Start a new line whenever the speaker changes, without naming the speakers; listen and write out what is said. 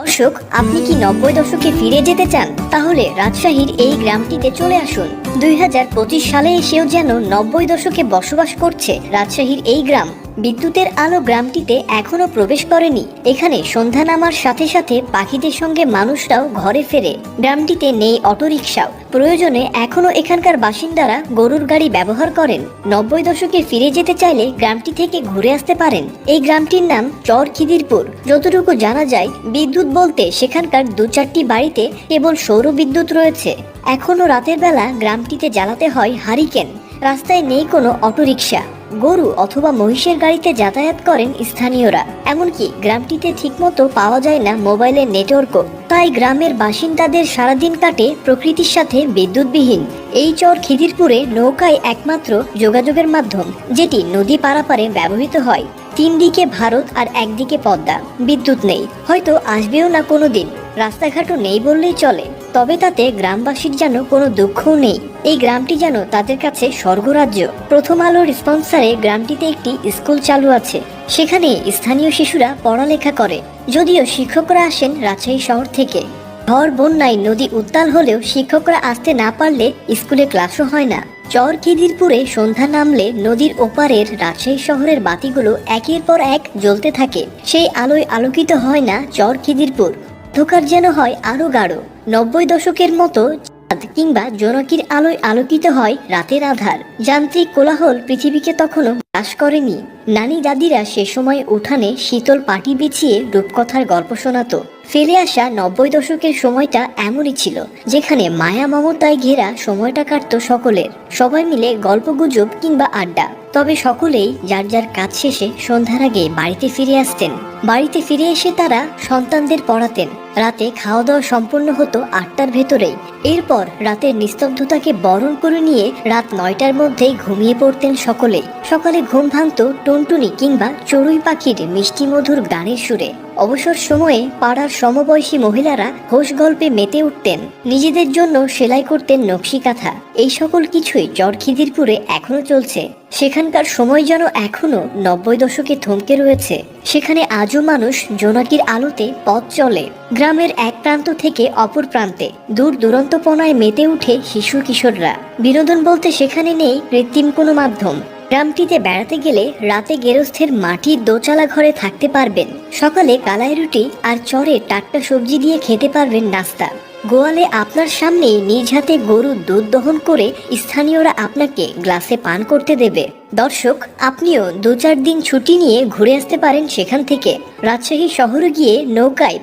দর্শক, আপনি কি 90 দশকে ফিরে যেতে চান? তাহলে রাজশাহীর এই গ্রামটিতে চলে আসুন। 2025 সালে এসেও যেন 90 দশকে বসবাস করছে রাজশাহীর এই গ্রাম। বিদ্যুতের আলো গ্রামটিতে এখনো প্রবেশ করেনি। এখানে সন্ধ্যা নামার সাথে সাথে পাখিদের সঙ্গে মানুষরাও ঘরে ফেরে। গ্রামটিতে নেই অটোরিকশাও। প্রয়োজনে এখনো এখানকার বাসিন্দারা গরুর গাড়ি ব্যবহার করেন। 90 দশকে ফিরে যেতে চাইলে গ্রামটি থেকে ঘুরে আসতে পারেন। এই গ্রামটির নাম চর খিদিরপুর। যতটুকু জানা যায়, বিদ্যুৎ বলতে সেখানকার 2-4টি বাড়িতে কেবল সৌর বিদ্যুৎ রয়েছে। এখনো রাতের বেলা গ্রামটিতে জ্বালাতে হয় হারিকেন। রাস্তায় নেই কোনো অটোরিকশা। গরু অথবা মহিষের গাড়িতে যাতায়াত করেন স্থানীয়রা। এমনকি গ্রামটিতে ঠিকমতো পাওয়া যায় না মোবাইলের নেটওয়ার্কও। তাই গ্রামের বাসিন্দাদের সারাদিন কাটে প্রকৃতির সাথে বিদ্যুৎবিহীন। এই চর খিদিরপুরে নৌকায় একমাত্র যোগাযোগের মাধ্যম, যেটি নদী পারাপারে ব্যবহৃত হয়। 3 দিকে ভারত আর একদিকে পদ্মা। বিদ্যুৎ নেই, হয়তো আসবেও না কোনোদিন। রাস্তাঘাটও নেই বললেই চলে। তবে তাতে গ্রামবাসীর যেন কোনো দুঃখও নেই। এই গ্রামটি যেন তাদের কাছে স্বর্গরাজ্য। প্রথম আলোর স্পন্সরে গ্রামটিতে একটি স্কুল চালু আছে। সেখানে স্থানীয় শিশুরা পড়ালেখা করে। যদিও শিক্ষকরা আসেন রাজশাহী শহর থেকে। ঝড় বন্যায় নদী উত্তাল হলেও শিক্ষকরা আসতে না পারলে স্কুলে ক্লাসও হয় না। চর খিদিরপুরে সন্ধ্যা নামলে নদীর ওপারের রাজশাহী শহরের বাতিগুলো একের পর এক জ্বলতে থাকে। সেই আলোয় আলোকিত হয় না চর খিদিরপুর। অন্ধকার যেন হয় আরো গাঢ়। 90 দশকের মতো চাঁদ কিংবা জোনাকির আলোয় আলোকিত হয় রাতের আধার। যান্ত্রিক কোলাহল পৃথিবীকে তখনও গ্রাস করেনি। নানি দাদিরা সে সময় উঠানে শীতল পাটি বিছিয়ে রূপকথার গল্প শোনাতো। ফেলে আসা 90 দশকের সময়টা এমনই ছিল, যেখানে মায়া মমতায় ঘেরা সময়টা কাটতো সকলের। সবাই মিলে গল্পগুজব কিংবা আড্ডা। তবে সকলেই যার যার কাজ শেষে সন্ধ্যার আগে বাড়িতে ফিরে আসতেন। বাড়িতে ফিরে এসে তারা সন্তানদের পড়াতেন। রাতে খাওয়া দাওয়া সম্পূর্ণ হতো 8টার ভেতরেই। এরপর রাতের নিস্তব্ধতাকে বরণ করে নিয়ে রাত 9টার মধ্যেই ঘুমিয়ে পড়তেন সকলেই। সকালে ঘুম ভাঙত টুনটুনি কিংবা চড়ুই পাখির মিষ্টি মধুর গানের সুরে। অবসর সময়ে পাড়ার সমবয়সী মহিলারা হোস গল্পে মেতে উঠতেন। নিজেদের জন্য সেলাই করতেন নকশি কাঁথা। এই সকল কিছুই চর খিদিরপুরে এখনো চলছে। সেখানকার সময় যেন এখনো 90 দশকে থমকে রয়েছে। সেখানে আজও মানুষ জোনাকির আলোতে পথ চলে, গ্রামের এক প্রান্ত থেকে অপর প্রান্তে। দূর দূরান্তপনায় মেতে উঠে শিশু কিশোররা। বিনোদন বলতে সেখানে নেই কৃত্রিম কোনো মাধ্যম। গ্রামটিতে বেড়াতে গেলে রাতে গেরস্থের মাটির দোচালা ঘরে থাকতে পারবেন। সকালে কালাই রুটি আর চরে টাটকা সবজি দিয়ে খেতে পারবেন নাস্তা। গোয়ালে আপনার সামনেই নিজ হাতে গরুর দুধ দহন করে স্থানীয়রা আপনাকে গ্লাসে পান করতে দেবে। দর্শক, আপনিও 2-4 দিন ছুটি নিয়ে ঘুরে আসতে পারেন সেখান থেকে। রাজশাহী শহরে গিয়ে নৌকায়